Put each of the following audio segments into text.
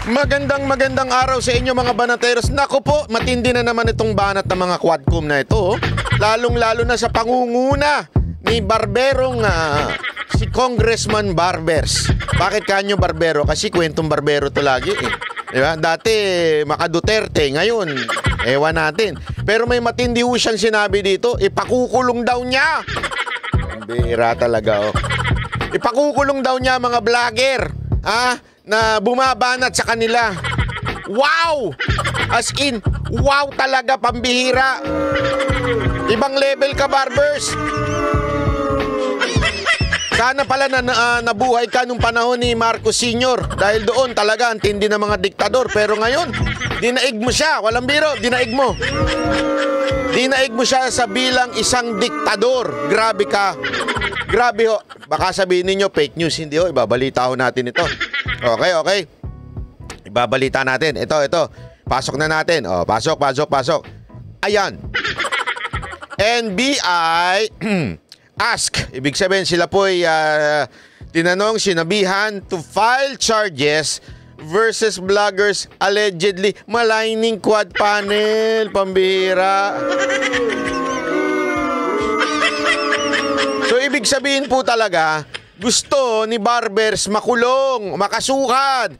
Magandang araw sa inyo mga banateros. Naku po, matindi na naman itong banat ng mga quadcom na ito. Lalong-lalo na sa pangunguna ni Barberong si Congressman Barbers. Bakit kanyo Barbero? Kasi kwentong Barbero to lagi eh. Diba? Dati Maka Duterte, ngayon ewan natin. Pero may matindi ho siyang sinabi dito, ipakukulong daw niya. Ang bira talaga oh. Ipakukulong daw niya mga vlogger na bumabanat sa kanila. Wow! As in, wow talaga, pambihira. Ibang level ka, Barbers. Sana pala nabuhay ka nung panahon ni Marcos Sr. Dahil doon talaga ang tindi ng mga diktador. Pero ngayon, dinaig mo siya. Walang biro, dinaig mo. Dinaig mo siya sa bilang isang diktador. Grabe ka. Grabe ho. Baka sabihin ninyo, fake news. Hindi ho, ibabalita ho natin ito. Okay. Ibabalita natin. Ito. Pasok na natin. Oh, pasok. Ayan. NBI ask. Ibig sabihin sila po ay tinanong, sinabihan to file charges versus vloggers allegedly maligning quad panel. Pambihira. So ibig sabihin po talaga, gusto ni Barbers makulong, makasuhan,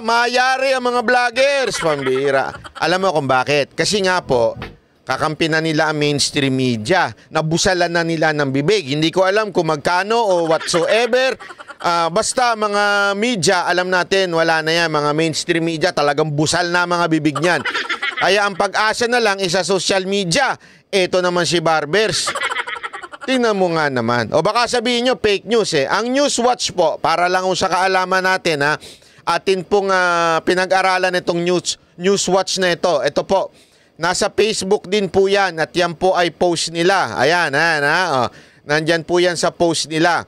mayari ang mga vloggers. Pambira. Alam mo kung bakit? Kasi nga po, kakampi na nila ang mainstream media. Nabusalan na nila ng bibig. Hindi ko alam kung magkano o whatsoever. Basta mga media, alam natin, wala na yan. Mga mainstream media, talagang busal na mga bibig niyan. Kaya ang pag-asa na lang isa social media. Ito naman si Barbers. Tingnan mo nga naman. O baka sabihin nyo, fake news eh. Ang Newswatch po, para lang sa kaalaman natin atin pong pinag-aralan itong Newswatch na ito. Ito po, nasa Facebook din po yan at yan po ay post nila. Ayan. Nandyan po yan sa post nila.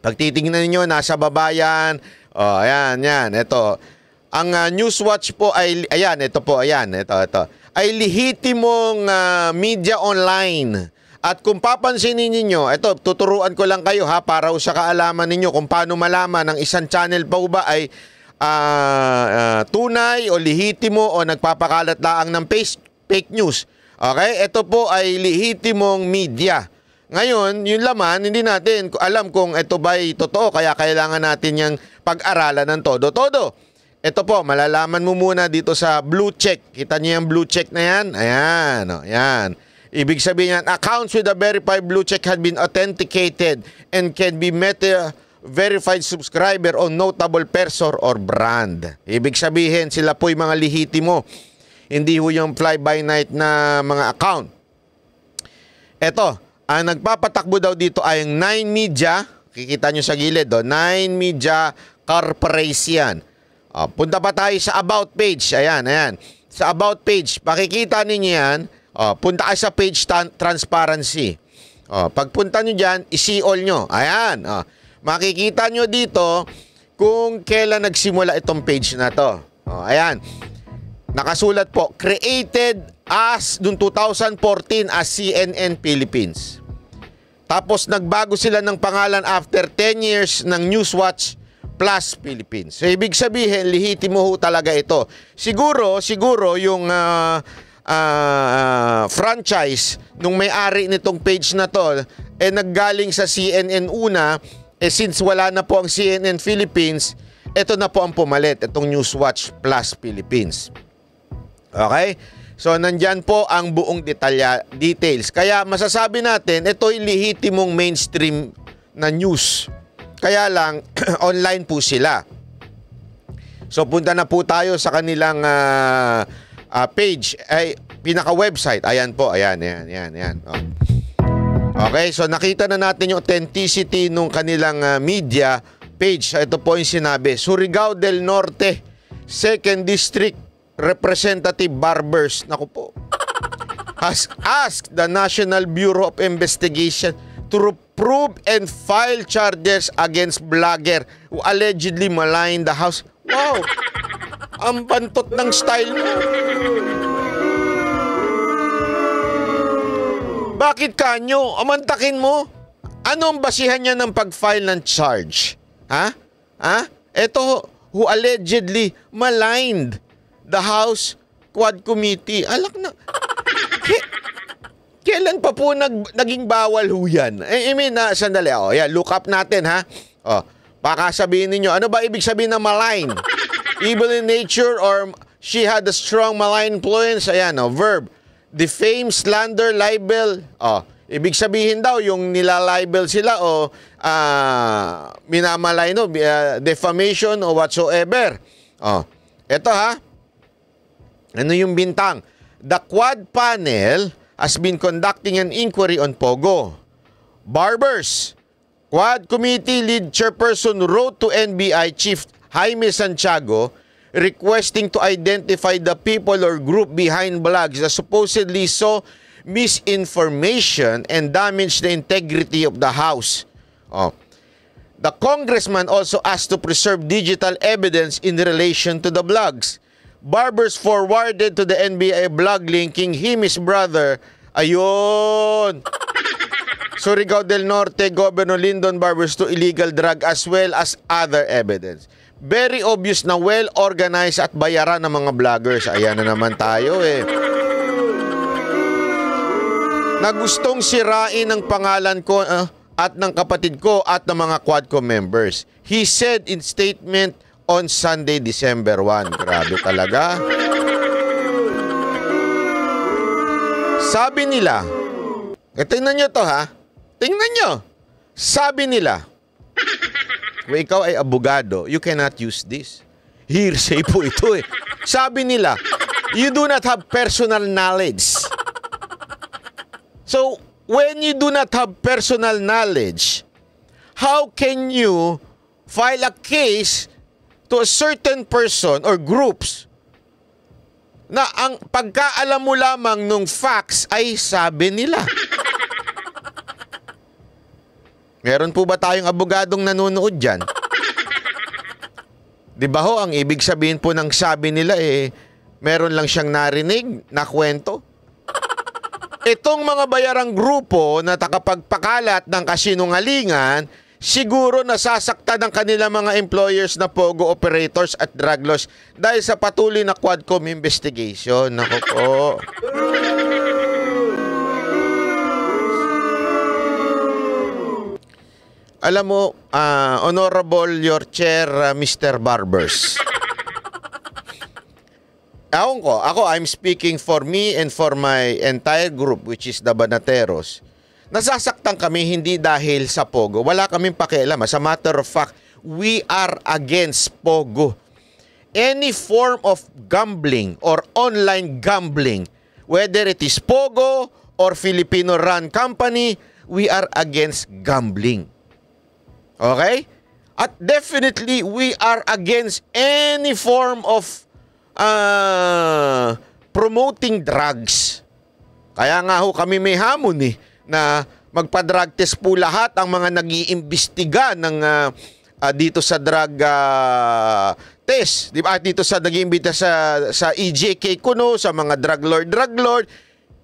Pag titingnan niyo nasa baba yan. Ayan. Ito. Ang Newswatch po ay, ito. Ay lehitimong media online. At kung papansinin ninyo, ito, tuturuan ko lang kayo para sa kaalaman ninyo kung paano malaman ng isang channel pa ba ay tunay o lehitimo o nagpapakalat laang ng fake news. Okay? Ito po ay lehitimong media. Ngayon, yung laman, hindi natin alam kung ito ba ay totoo, kaya kailangan natin yung pag-aralan ng todo-todo. Ito po, malalaman mo muna dito sa blue check. Kita niyo yung blue check na yan? Ayan. Ibig sabihin yan, accounts with a verified blue check had been authenticated and can be verified subscriber o notable person or brand. Ibig sabihin, sila po'y mga lehitimo. Hindi ho yung fly-by-night na mga account. Ito, ang nagpapatakbo daw dito ay yung 9 Media. Kikita nyo sa gilid, 9 Media Corporation. Punta pa tayo sa About page. Ayan. Sa About page, pakikita ninyo yan. Punta kayo sa page transparency. Pagpunta nyo dyan, isi-all nyo. Ayan. Makikita nyo dito kung kailan nagsimula itong page na to. Ayan. Nakasulat po, created as noong 2014 as CNN Philippines. Tapos nagbago sila ng pangalan after 10 years ng Newswatch Plus Philippines. So ibig sabihin, lehitimo ho talaga ito. Siguro yung franchise nung may-ari nitong page na to naggaling sa CNN una, since wala na po ang CNN Philippines, ito na po ang pumalit, itong Newswatch Plus Philippines. Okay? So nandyan po ang buong details. Kaya masasabi natin, ito'y lehitimong mainstream na news. Kaya lang online po sila. So punta na po tayo sa kanilang page, ay pinaka-website. Ayan po, ayan. Okay, so nakita na natin yung authenticity ng kanilang media page. Ito po yung sinabi, Surigao del Norte, 2nd District Representative Barbers, naku po, has asked the National Bureau of Investigation to prove and file charges against blogger who allegedly maligned the House. Wow! Ang bantot ng style mo. Bakit kanyo? Amantakin mo? Ano ang basihan niya ng pag-file ng charge? Ito, who allegedly maligned the House Quad Committee. Alak na. Kailan pa po naging bawal ho yan? I mean, sandali. Look up natin, ha? Baka sabihin ninyo, ano ba ibig sabihin ng malign? Evil in nature or she had a strong malign influence? Ayan, verb. Defame, slander, libel. Ibig sabihin daw, yung nilalibel sila o minamalay, no? Defamation o whatsoever. Ito, ha? Ano yung bintang? The Quad Panel has been conducting an inquiry on Pogo. Barbers. Quad Committee Lead Chairperson wrote to NBI Chief Jaime Santiago requesting to identify the people or group behind blogs that supposedly saw misinformation and damaged the integrity of the House. The congressman also asked to preserve digital evidence in relation to the blogs. Barbers forwarded to the NBI blog linking him, his brother. Ayun! Surigao del Norte, Governor Lyndon Barbers to illegal drug as well as other evidence. Very obvious na well-organized at bayaran ng mga vloggers. Ayan na naman tayo na gustong sirain ang pangalan ko at ng kapatid ko at ng mga Quadcom members. He said in statement on Sunday, December 1. Grabe talaga. Sabi nila, tingnan nyo to, ha? Tingnan nyo. Sabi nila, kung ikaw ay abogado, you cannot use this. Hearsay po ito eh. Sabi nila, you do not have personal knowledge. So, when you do not have personal knowledge, how can you file a case to a certain person or groups na ang pagkaalam mo lamang nung facts ay sabi nila? Meron po ba tayong abogadong nanonood dyan? Di ba ho, ang ibig sabihin po ng sabi nila meron lang siyang narinig na kwento? Itong mga bayarang grupo na takapagpakalat ng kasinungalingan, siguro nasasaktan ng kanilang mga employers na pogo operators at drug laws dahil sa patuloy na Quadcom investigation. Nako po. Alam mo, Honorable Your Chair, Mr. Barbers. I'm speaking for me and for my entire group, which is the Banateros. Nasasaktan kami hindi dahil sa Pogo. Wala kaming pakialam. As a matter of fact, we are against Pogo. Any form of gambling or online gambling, whether it is Pogo or Filipino-run company, we are against gambling. Okay? At definitely, we are against any form of promoting drugs. Kaya nga ho kami may hamon na magpa-drug test po lahat ang mga nag-iimbestiga ng dito sa drug test. Di ba? Dito sa nag-iimbita sa EJK Kuno, sa mga drug lord,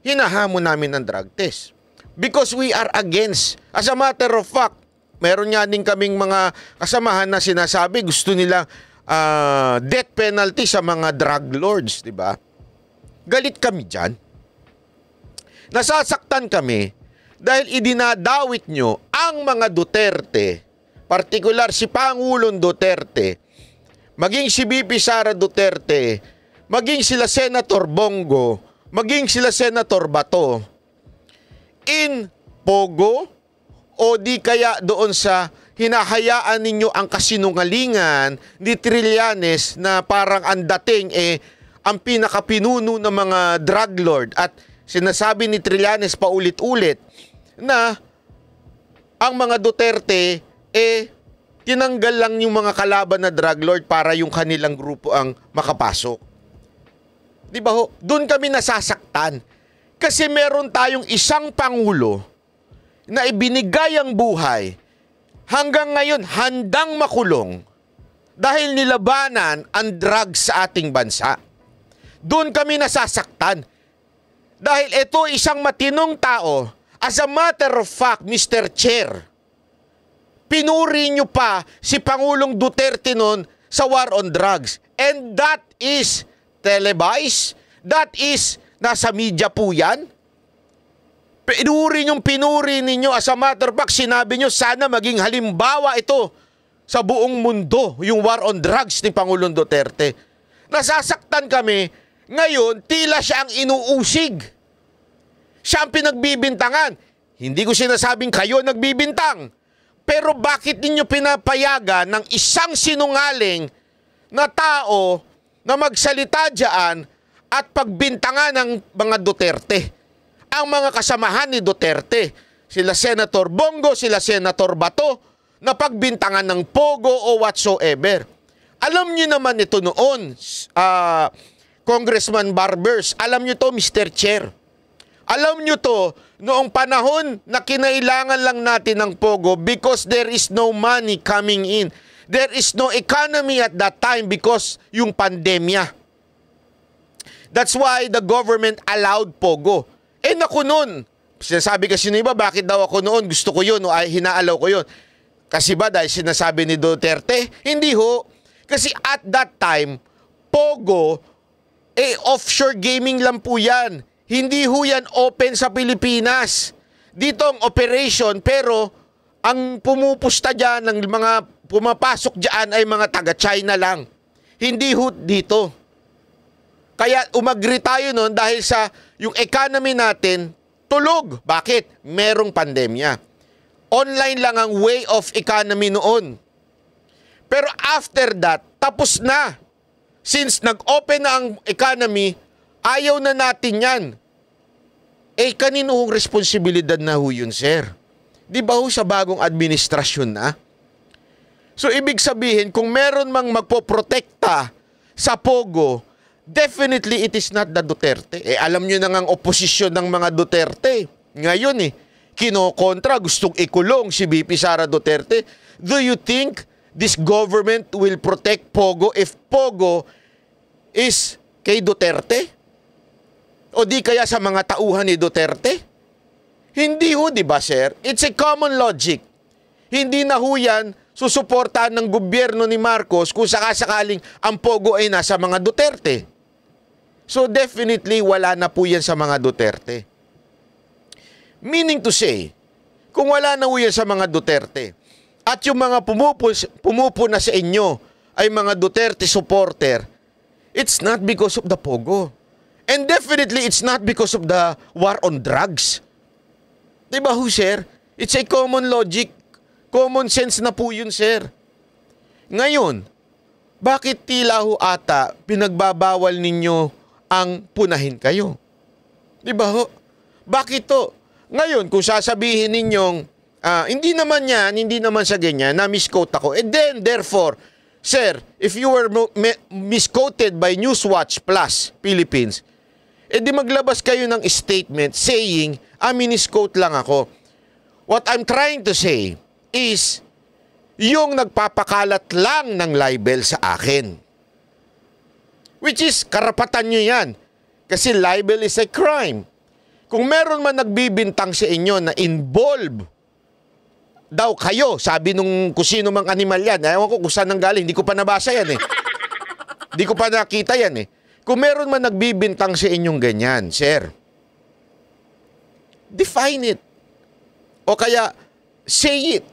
hinahamon namin ng drug test. Because we are against. As a matter of fact, meron nga din kaming mga kasamahan na sinasabi gusto nila death penalty sa mga drug lords, di ba? Galit kami dyan. Nasasaktan kami dahil idinadawit nyo ang mga Duterte, partikular si Pangulong Duterte, maging si BP Sara Duterte, maging sila Senator Bongo, maging sila Senator Bato, in Pogo o di kaya doon sa hinahayaan ninyo ang kasinungalingan ni Trillanes na parang ang dating ang pinakapinuno ng mga drug lord at sinasabi ni Trillanes paulit-ulit na ang mga Duterte tinanggal lang yung mga kalaban na drug lord para yung kanilang grupo ang makapasok. Di ba ho? Doon kami nasasaktan kasi meron tayong isang pangulo na ibinigay ang buhay hanggang ngayon handang makulong dahil nilabanan ang drugs sa ating bansa. Doon kami nasasaktan. Dahil ito isang matinong tao, as a matter of fact, Mr. Chair, pinuri nyo pa si Pangulong Duterte noon sa war on drugs. And that is televised. That is, nasa media po yan. Pinuri ninyo. As a matter of fact, sinabi nyo, sana maging halimbawa ito sa buong mundo, yung war on drugs ni Pangulong Duterte. Nasasaktan kami, ngayon, tila siya ang inuusig. Siya ang pinagbibintangan. Hindi ko sinasabing kayo nagbibintang. Pero bakit ninyo pinapayagan ng isang sinungaling na tao na magsalita dyan at pagbintangan ng mga Duterte? Ang mga kasamahan ni Duterte, sila Senator Bongo, sila Senator Bato, na pagbintangan ng Pogo o whatsoever. Alam niyo naman ito noon, Congressman Barbers, alam niyo to, Mr. Chair. Alam niyo to, noong panahon na kinailangan lang natin ng Pogo because there is no money coming in. There is no economy at that time because yung pandemya. That's why the government allowed Pogo. Eh naku nun, sinasabi kasi ng iba, bakit daw ako noon, gusto ko yun, o ay hinaalaw ko yun. Kasi ba dahil sinasabi ni Duterte? Hindi ho. Kasi at that time, Pogo, offshore gaming lang po yan. Hindi ho yan open sa Pilipinas. Dito ang operation, pero ang pumupusta dyan, ng mga pumapasok dyan ay mga taga-China lang. Hindi ho dito. Kaya umagri tayo noon dahil sa yung economy natin, tulog. Bakit? Merong pandemya. Online lang ang way of economy noon. Pero after that, tapos na. Since nag-open na ang economy, ayaw na natin yan. Eh, kanino hong responsibilidad na ho yun, sir? Di ba ho sa bagong administrasyon na? So, ibig sabihin, kung meron mang magpoprotekta sa Pogo, definitely it is not the Duterte. Eh, alam nyo na ang oposisyon ng mga Duterte. Ngayon kinokontra, gustong ikulong si VP Sara Duterte. Do you think this government will protect Pogo if Pogo is kay Duterte? O di kaya sa mga tauhan ni Duterte? Hindi ho, di ba, sir? It's a common logic. Hindi na ho yan susuportahan ng gobyerno ni Marcos kung sakasakaling ang Pogo ay nasa mga Duterte. So definitely wala na po yan sa mga Duterte. Meaning to say, kung wala na ho yan sa mga Duterte at yung mga pumupuna sa inyo ay mga Duterte supporter, it's not because of the Pogo. And definitely it's not because of the war on drugs. Diba ho, sir? It's a common logic. Common sense na po yun, sir. Ngayon, bakit tila ho ata pinagbabawal ninyo ang punahin kayo? Diba ho? Bakit to? Ngayon, kung sasabihin ninyong, hindi naman sa ganyan, na misquote ako, and then, therefore, sir, if you were misquoted by Newswatch Plus Philippines, di maglabas kayo ng statement saying, misquote lang ako. What I'm trying to say is, yung nagpapakalat lang ng libel sa akin. Which is, karapatan nyo yan. Kasi libel is a crime. Kung meron man nagbibintang sa inyo na involve daw kayo, sabi nung kung sino mang animal yan, ewan ko kung saan nanggaling, hindi ko pa nabasa yan Hindi ko pa nakita yan Kung meron man nagbibintang sa inyong ganyan, sir, define it. O kaya, say it.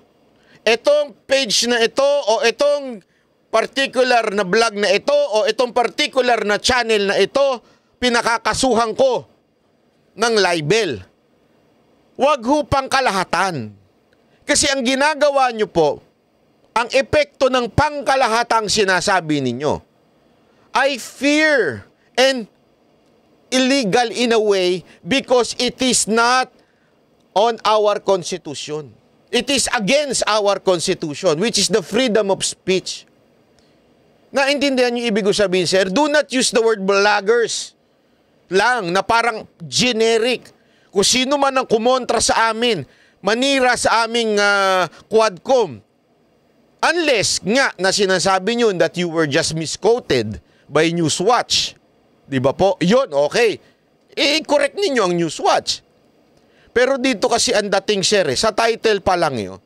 Etong page na ito, o itong particular na vlog na ito, o itong particular na channel na ito, pinakakasuhan ko ng libel. Huwag ho pang kalahatan. Kasi ang ginagawa nyo po, ang epekto ng pangkalahatang sinasabi ninyo, ay fear and illegal in a way because it is not on our Constitution. It is against our Constitution, which is the freedom of speech. Naintindihan niyo ibig ko sabihin, sir? Do not use the word bloggers lang na parang generic. Kung sino man ang kumontra sa amin, manira sa aming Quadcom. Unless nga na sinasabi nyo that you were just misquoted by Newswatch. Di ba po? Yun, okay. I-correct ninyo ang Newswatch. Pero dito kasi ang dating, sir, sa title pa lang yun,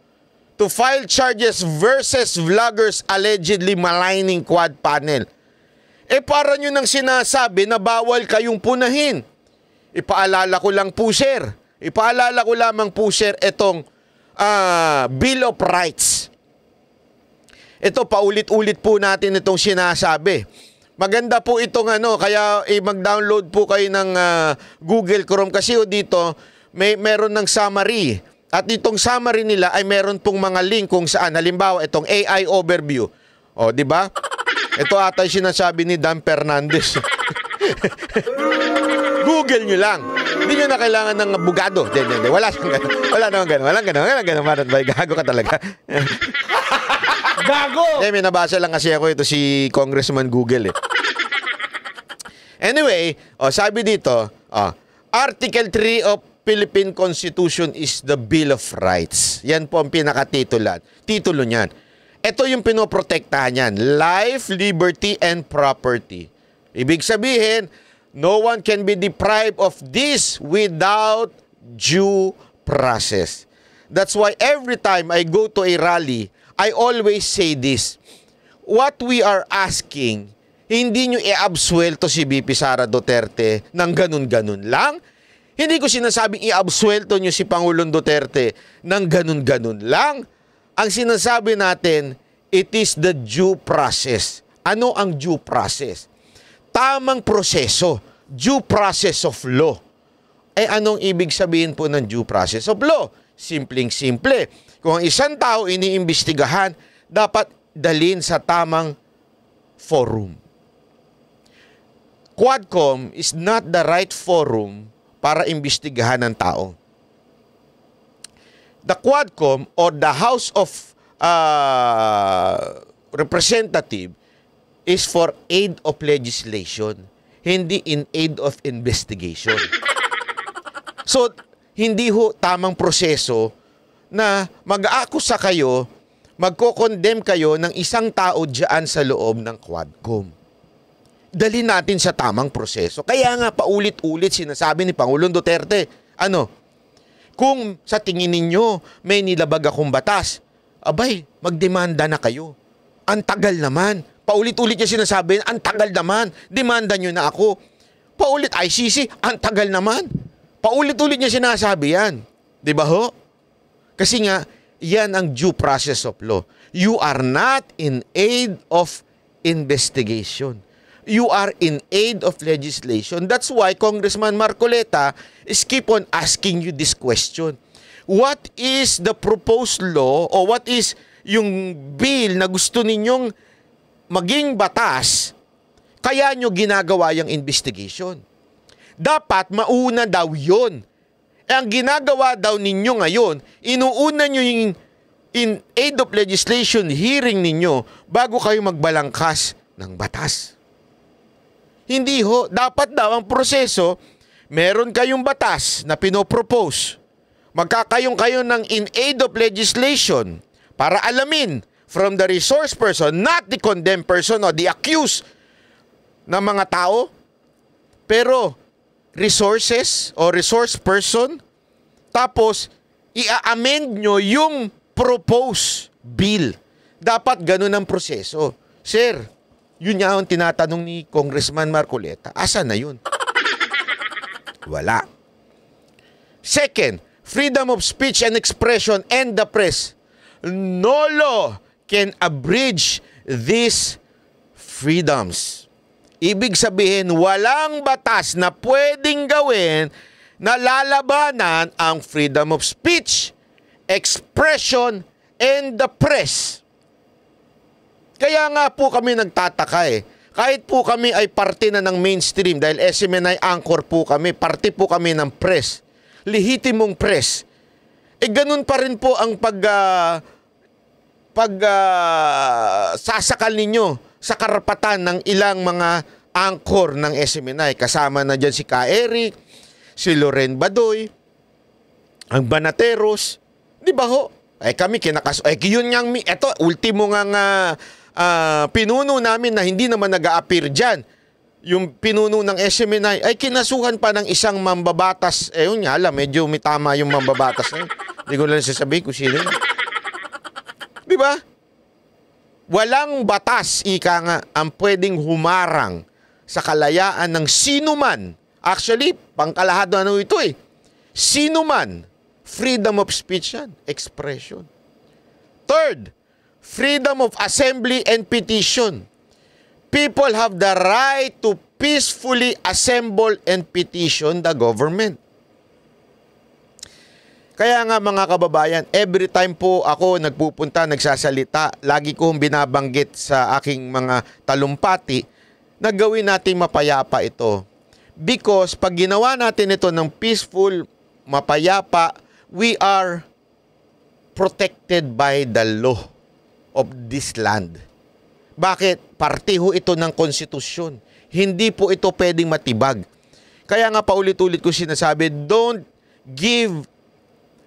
to file charges versus vloggers allegedly maligning quad panel. Para nyo nang sinasabi na bawal kayong punahin. Ipaalala ko lang po, sir. Ipaalala ko lamang po, sir, itong Bill of Rights. Ito, paulit-ulit po natin itong sinasabi. Maganda po itong kaya mag-download po kayo ng Google Chrome kasi dito meron ng summary. At itong summary nila ay meron pong mga link kung saan. Halimbawa, itong AI overview. O, di ba? Ito ata yung sinasabi ni Dan Fernandez. Google nyo lang. Hindi nyo na kailangan ng abogado. Wala siyang ganun. Wala naman ganun. Walang ganun. Gago ka talaga. Gago! May nabasa lang kasi ako ito si Congressman Google. Anyway, sabi dito, Article 3 of Philippine Constitution is the Bill of Rights. Yan po ang titulo niyan. Ito yung pinoprotektahan niyan. Life, liberty, and property. Ibig sabihin, no one can be deprived of this without due process. That's why every time I go to a rally, I always say this. What we are asking, hindi nyo i-absuelto si VP Sara Duterte ng ganun-ganun lang. Hindi ko sinasabing i-absuelto nyo si Pangulong Duterte ng ganun-ganun lang. Ang sinasabi natin, it is the due process. Ano ang due process? Tamang proseso. Due process of law. Anong ibig sabihin po ng due process of law? Simpleng-simple. Kung ang isang tao iniimbestigahan, dapat dalhin sa tamang forum. Quadcom is not the right forum para imbestigahan ng tao. The Quadcom or the House of Representative is for aid of legislation, hindi in aid of investigation. So, hindi ho tamang proseso na mag-aakusa kayo, magko-condemn kayo ng isang tao dyan sa loob ng Quadcom. Dali natin sa tamang proseso. Kaya nga paulit-ulit sinasabi ni Pangulong Duterte, kung sa tingin ninyo may nilabag akong batas, abay, magdemanda na kayo. Ang tagal naman. Paulit-ulit niya sinasabi, ang tagal naman. Demanda nyo na ako. Paulit ICC, ang tagal naman. Paulit-ulit niya sinasabi yan. Di ba ho? Kasi nga, yan ang due process of law. You are not in aid of investigation. You are in aid of legislation. That's why Congressman Marcoleta is keep on asking you this question. What is the proposed law o what is yung bill na gusto ninyong maging batas kaya nyo ginagawa yung investigation? Dapat mauna daw yun. Ang ginagawa daw ninyo ngayon, inuuna nyo yung in aid of legislation hearing ninyo bago kayo magbalangkas ng batas. Hindi ho, dapat daw ang proseso, meron kayong batas na pinopropose. Magkakayong kayo ng in aid of legislation para alamin from the resource person, not the condemned person or the accused na mga tao, pero resources o resource person, tapos i-amend nyo yung proposed bill. Dapat ganun ang proseso. Sir, yun nga ang tinatanong ni Congressman Marcoleta. Asa na yun? Wala. Second, freedom of speech and expression and the press. No law can abridge these freedoms. Ibig sabihin, walang batas na pwedeng gawin na lalabanan ang freedom of speech, expression, and the press. Kaya nga po kami nagtataka Kahit po kami ay parte na ng mainstream dahil SMNI anchor po kami, parte po kami ng press. Lehitimong press. Ganun pa rin po ang sasakal ninyo sa karapatan ng ilang mga anchor ng SMNI. Kasama na dyan si Ka Eric, si Loren Badoy, ang Banateros. Di ba ho? Kami yun nga, eto, ultimo nga pinuno namin na hindi naman nag-a-appear dyan. Yung pinuno ng SMNI ay kinasuhan pa ng isang mambabatas. Yun nga, medyo may tama yung mambabatas na yun. Hindi ko lang sasabihin kung sino yun. Di ba? Walang batas, ika nga, ang pwedeng humarang sa kalayaan ng sino man. Actually, pangkalahado ano ito eh. Sino man. Freedom of speech yan. Expression. Third, freedom of assembly and petition. People have the right to peacefully assemble and petition the government. Kaya nga mga kababayan, every time po ako nagpupunta, nagsasalita, lagi kong binabanggit sa aking mga talumpati na gawin natin mapayapa ito. Because pag ginawa natin ito ng peaceful, mapayapa, we are protected by the law of this land. Bakit? Parte ho ito ng konstitusyon. Hindi po ito pwedeng matibag. Kaya nga paulit-ulit ko sinasabi, don't give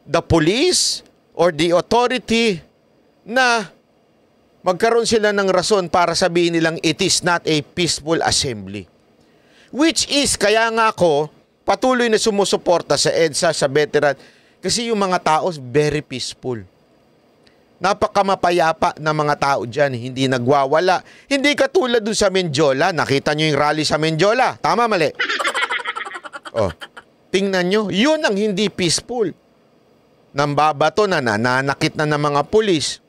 the police or the authority na magkaroon sila ng rason para sabihin nilang it is not a peaceful assembly. Which is, kaya nga ako patuloy na sumusuporta sa EDSA, sa veteran, kasi yung mga tao very peaceful. Napakamapayapa na mga tao dyan, hindi nagwawala. Hindi katulad dun sa Mendiola. Nakita nyo yung rally sa Mendiola. Tama, mali? Oh, tingnan nyo, yun ang hindi peaceful. Nambabato na, nananakit na ng mga pulis.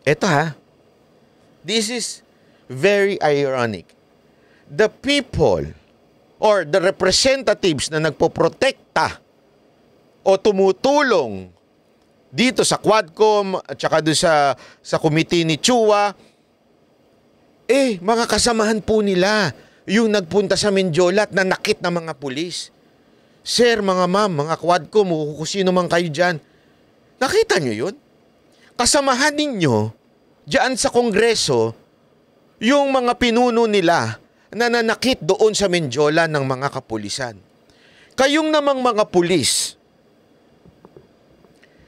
Eto ha, this is very ironic. The people or the representatives na nagpoprotekta o tumutulong dito sa Quadcom at saka doon sa committee ni Chua, mga kasamahan po nila yung nagpunta sa Mendiola at nanakit ng mga pulis. Sir, mga ma'am, mga Quadcom, kung sino man kayo dyan, nakita nyo yun? Kasamahan ninyo dyan sa Kongreso yung mga pinuno nila na nanakit doon sa Mendiola ng mga kapulisan. Kayong namang mga pulis,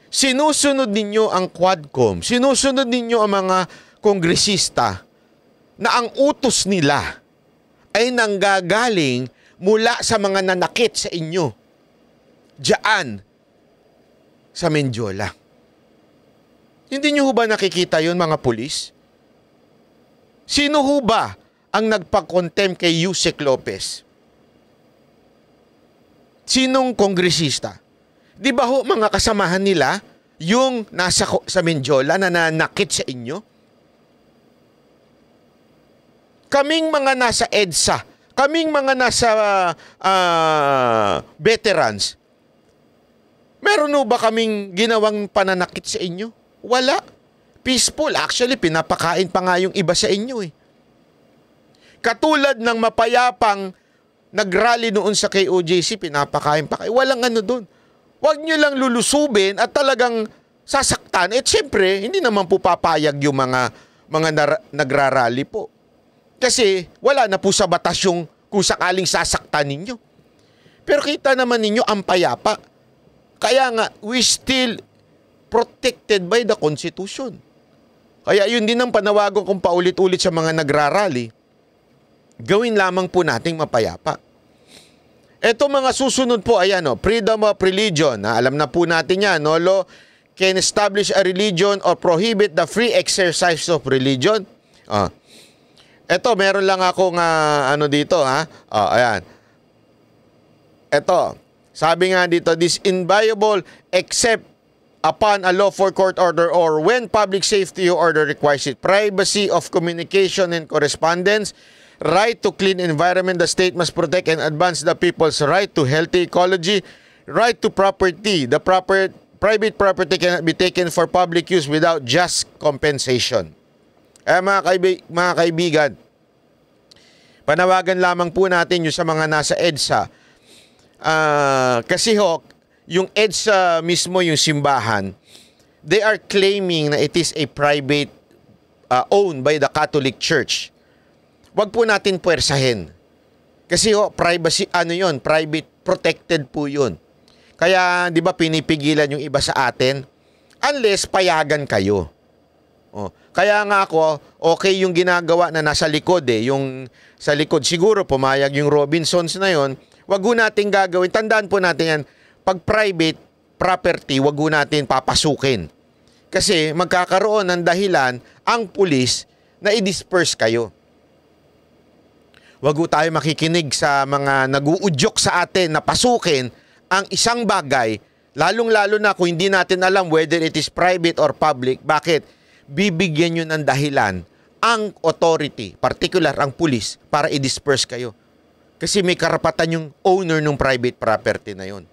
sinusunod ninyo ang Quadcom, sinusunod ninyo ang mga kongresista na ang utos nila ay nanggagaling mula sa mga nanakit sa inyo diyan sa Mendiola. Hindi nyo ho ba nakikita yun, mga pulis? Sino ho ba ang nagpa-contempt kay Yusek Lopez? Sinong kongresista? Di ba ho mga kasamahan nila yung nasa sa Mendiola na nanakit sa inyo? Kaming mga nasa EDSA, kaming mga nasa veterans, meron ho ba kaming ginawang pananakit sa inyo? Wala. Peaceful. Actually, pinapakain pa nga yung iba sa inyo eh. Katulad ng mapayapang nagrally noon sa KOJC, pinapakain pa kayo. Walang ano doon. Huwag nyo lang lulusubin at talagang sasaktan. Eh, siyempre, hindi naman po papayag yung mga nagrarally po. Kasi wala na po sa batas yung kung sakaling sasaktan ninyo. Pero kita naman ninyo ang payapa. Kaya nga, we still protected by the Constitution. Kaya yun din ang panawagan kong paulit-ulit sa mga nagrarally. Gawin lamang po nating mapayapa. Ito mga susunod po, ayan o, freedom of religion. Alam na po natin yan, no? Law can establish a religion or prohibit the free exercise of religion. Ito, meron lang akong ano dito, ha? Ayan. Ito, sabi nga dito, this inviolable except upon a lawful court order or when public safety order requires it. Privacy of communication and correspondence. Right to clean environment. The state must protect and advance the people's right to healthy ecology. Right to property. The private property cannot be taken for public use without just compensation. Mga kaibigan, panawagan lamang po natin yung sa mga nasa EDSA. Kasi ho, yung EDSA mismo, yung simbahan, they are claiming na it is a private owned by the Catholic Church. Wag po natin puwersahin. Kasi ho, privacy, private protected po yun. Kaya, di ba, pinipigilan yung iba sa atin unless payagan kayo. Kaya nga ako, okay yung ginagawa na nasa likod yung sa likod. Siguro pumayag yung Robinsons na yon. Wag ho natin gagawin. Tandaan po natin yan, pag private property, wag ho natin papasukin. Kasi magkakaroon ng dahilan ang pulis na i-disperse kayo. Wag ho tayo makikinig sa mga nag-uudyok sa atin na pasukin ang isang bagay, lalong-lalo na kung hindi natin alam whether it is private or public. Bakit? Bibigyan nyo ng dahilan ang authority, particular ang pulis, para i-disperse kayo. Kasi may karapatan yung owner ng private property na yon.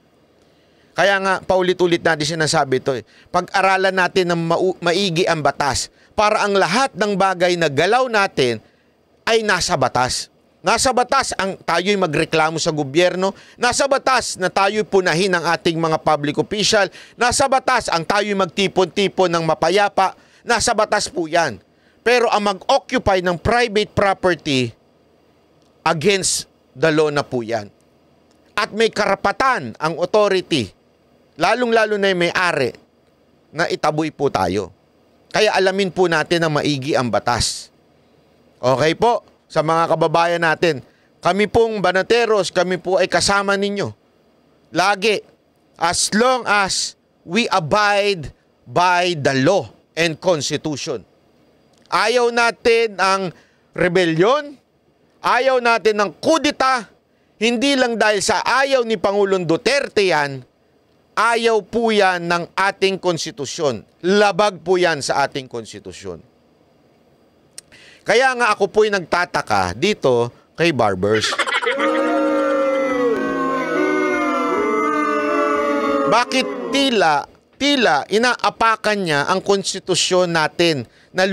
Kaya nga, paulit-ulit natin sinasabi ito. Pag-aralan natin ng maigi ang batas para ang lahat ng bagay na galaw natin ay nasa batas. Nasa batas ang tayo'y magreklamo sa gobyerno. Nasa batas na tayo'y punahin ang ating mga public official. Nasa batas ang tayo'y magtipon-tipon ng mapayapa. Nasa batas po yan. Pero ang mag-occupy ng private property, against the law na po yan. At may karapatan ang authority, lalong-lalo na yung may-ari, na itaboy po tayo. Kaya alamin po natin na maigi ang batas. Okay po? Sa mga kababayan natin, kami pong Banateros, kami po ay kasama ninyo. Lagi, as long as we abide by the law and constitution. Ayaw natin ang rebellion, ayaw natin ng kudita, hindi lang dahil sa ayaw ni Pangulong Duterte yan, ayaw po yan ng ating konstitusyon. Labag po yan sa ating konstitusyon. Kaya nga ako po'y nagtataka dito kay Barbers. Bakit tila inaapakan niya ang konstitusyon natin na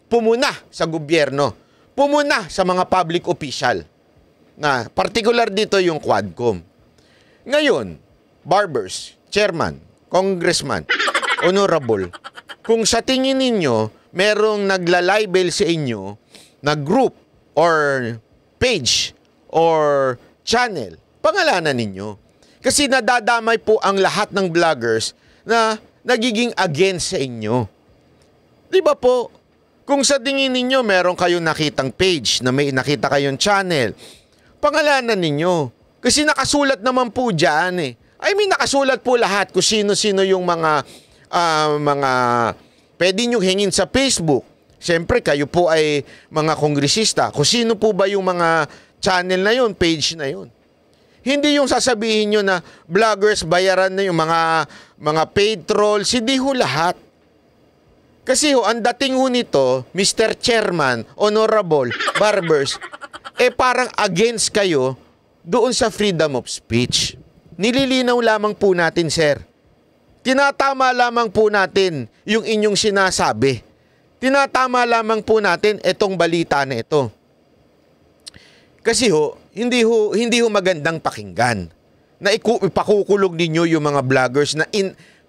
pumuna sa gobyerno, pumuna sa mga public official, na particular dito yung Quadcom. Ngayon, Barbers, Chairman, Congressman, Honorable, kung sa tingin ninyo merong nagla-libel sa inyo na group or page or channel, pangalanan ninyo. Kasi nadadamay po ang lahat ng vloggers na nagiging against sa inyo. Di ba po? Kung sa tingin ninyo meron kayong nakitang page, na may nakita kayong channel, pangalanan ninyo. Kasi nakasulat naman po dyan eh. I mean, nakasulat po lahat kung sino-sino yung mga pwede nyo hingin sa Facebook. Siyempre, kayo po ay mga kongresista. Kung sino po ba yung mga channel na yun, page na yun. Hindi yung sasabihin nyo na vloggers, bayaran na yung mga paid trolls. Hindi ho lahat. Kasi ho, ang dating ho nito, Mr. Chairman, Honorable, Barbers, parang against kayo doon sa freedom of speech. Nililinaw lamang po natin, sir. Tinatama lamang po natin yung inyong sinasabi. Tinatama lamang po natin itong balita na ito. Kasi hindi ho magandang pakinggan na ipakukulog ninyo yung mga vloggers na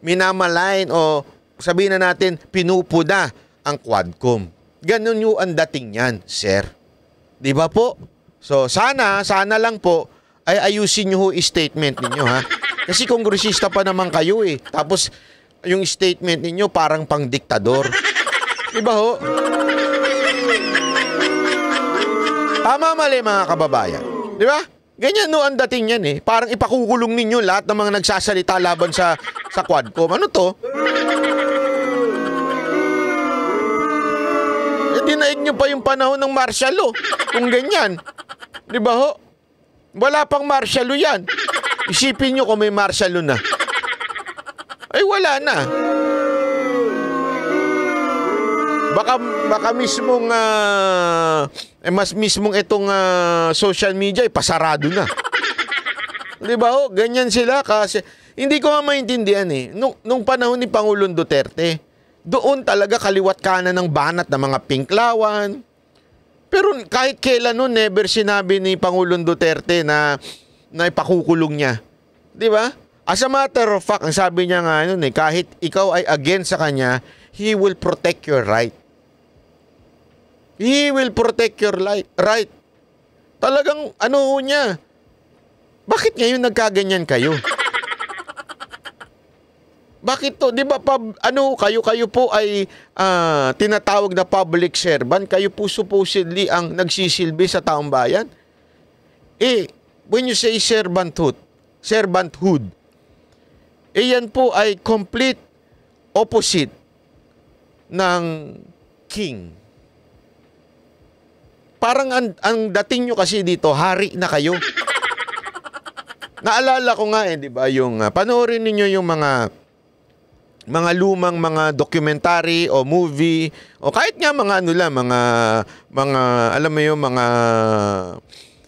minamalain o sabihin na natin pinupuda ang Quadcom. Ganun yung ang dating yan, sir. Di ba po? So sana lang po ay ayusin nyo yung statement ninyo, ha? Kasi kongresista pa naman kayo eh. Tapos yung statement ninyo parang pang diktador. Di ba ho? Tama mali mga kababayan. Di ba? Ganyan no ang dating yan eh. Parang ipakukulong ninyo lahat ng mga nagsasalita laban sa Quadcom. Ano to? Dinaig nyo pa yung panahon ng martial law. Kung ganyan. Di ba ho? Wala pang martial law yan. Isipin nyo kung may martial law na. Ay wala na. Baka mismong mismong itong social media ay pasarado na. 'Di ba ho? Ganyan sila kasi hindi ko maintindihan eh. Nung panahon ni Pangulong Duterte, doon talaga kaliwat kanan ng banat ng mga pinklawan. Pero kahit kailan noon never sinabi ni Pangulong Duterte na ipakukulong niya. 'Di ba? As a matter of fact, ang sabi niya nga noon kahit ikaw ay against sa kanya, he will protect your right. He will protect your right. Talagang niya. Bakit ngayon nagkaganyan kayo? Bakit to? 'Di ba kayo po ay tinatawag na public servant, kayo po supposedly ang nagsisilbi sa taong bayan. When you say servanthood, yan po ay complete opposite ng king. Parang ang dating nyo kasi dito, hari na kayo. Naalala ko nga di ba, yung panoorin niyo yung mga lumang mga documentary o movie o kahit nga mga ano lang, mga alam mo yung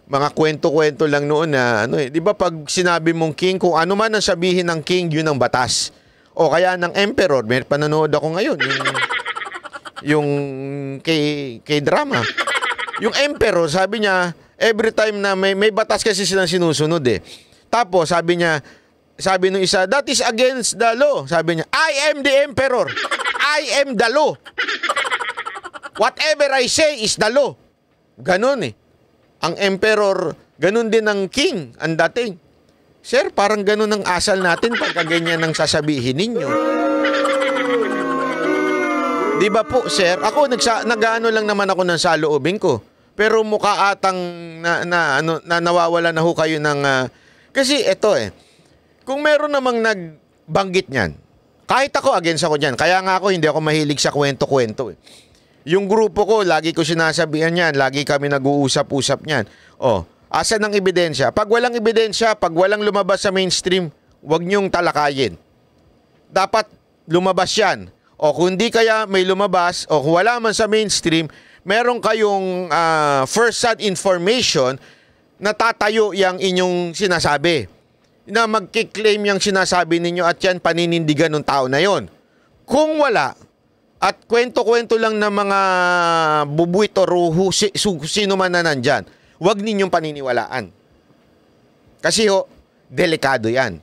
mga kwento-kwento lang noon na di ba pag sinabi mong king, kung ano man ang sabihin ng king, yun ang batas. O kaya ng emperor, may pananood ako ngayon, yung kay drama. Yung emperor, sabi niya, every time na may batas kasi silang sinusunod Tapos sabi nung isa, that is against the law. Sabi niya, I am the emperor. I am the law. Whatever I say is the law. Ganon Ang emperor, ganon din ang king, ang dating. Sir, parang ganon ang asal natin pagka ganyan ang sasabihin ninyo. Di ba po, sir? Ako, nag-ano lang naman ako ng saloobin ko. Pero mukha atang nawawala na ho kayo ng... kasi ito kung meron namang nagbanggit niyan, kahit ako, against ako dyan. Kaya nga ako, hindi ako mahilig sa kwento-kwento Yung grupo ko, lagi ko sinasabihan yan. Lagi kami nag-uusap-usap niyan. Asan ang ebidensya? Pag walang ebidensya, pag walang lumabas sa mainstream, huwag niyong talakayin. Dapat lumabas yan. O kung hindi kaya may lumabas, o kung wala man sa mainstream, meron kayong first-hand information na tatayo yung inyong sinasabi. Na magkiklaim yung sinasabi ninyo at yan paninindigan ng tao na yon. Kung wala, at kwento-kwento lang ng mga bubuit o ruho, sino man na nandyan, huwag ninyong paniniwalaan. Kasi delikado yan.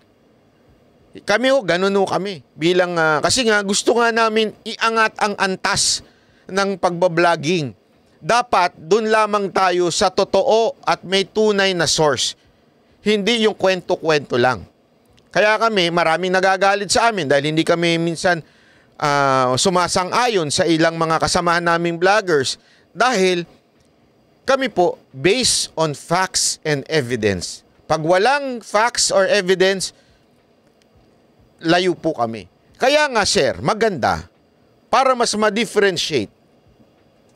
Kami ganun kami. Bilang, kasi nga gusto nga namin iangat ang antas ng pagbabloging. Dapat doon lamang tayo sa totoo at may tunay na source. Hindi yung kwento-kwento lang. Kaya kami, maraming nagagalit sa amin dahil hindi kami minsan sumasang-ayon sa ilang mga kasamahan naming vloggers dahil kami po based on facts and evidence. Pag walang facts or evidence, layo po kami. Kaya nga sir, maganda para mas ma-differentiate.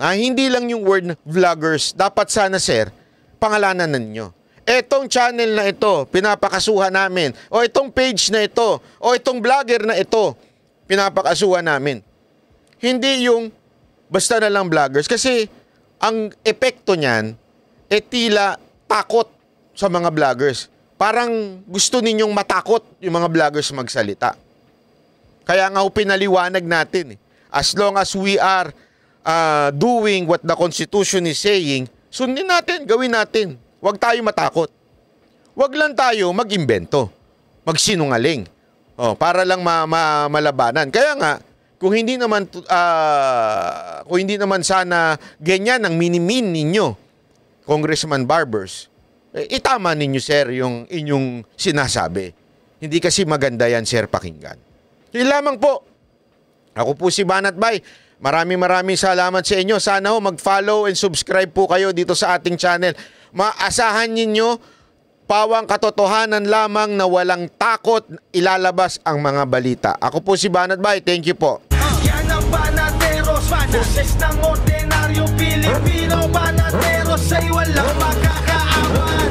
Hindi lang yung word vloggers, dapat sana sir, pangalanan ninyo. Etong channel na ito, pinapakasuhan namin. O itong page na ito, o itong vlogger na ito, pinapakasuhan namin. Hindi yung basta na lang vloggers. Kasi ang epekto niyan, tila takot sa mga vloggers. Parang gusto ninyong matakot yung mga vloggers magsalita. Kaya nga pinaliwanag natin. As long as we are doing what the Constitution is saying, sundin natin, gawin natin. Huwag tayo matakot. Huwag lang tayo mag-imbento, magsinungaling. Para lang malabanan. Kaya nga, kung hindi naman sana ganyan ang minimin ninyo, Congressman Barbers, itama ninyo sir yung inyong sinasabi. Hindi kasi maganda yan sir pakinggan. Yun lamang po. Ako po si Banat Bay. Maraming salamat sa inyo. Sana mag-follow and subscribe po kayo dito sa ating channel. Maasahan ninyo pawang katotohanan lamang na walang takot ilalabas ang mga balita. Ako po si Banat Bay. Thank you po. Yan ang Banateros, boses ng ordinaryo Pilipino. Banateros ay walang makakaawan.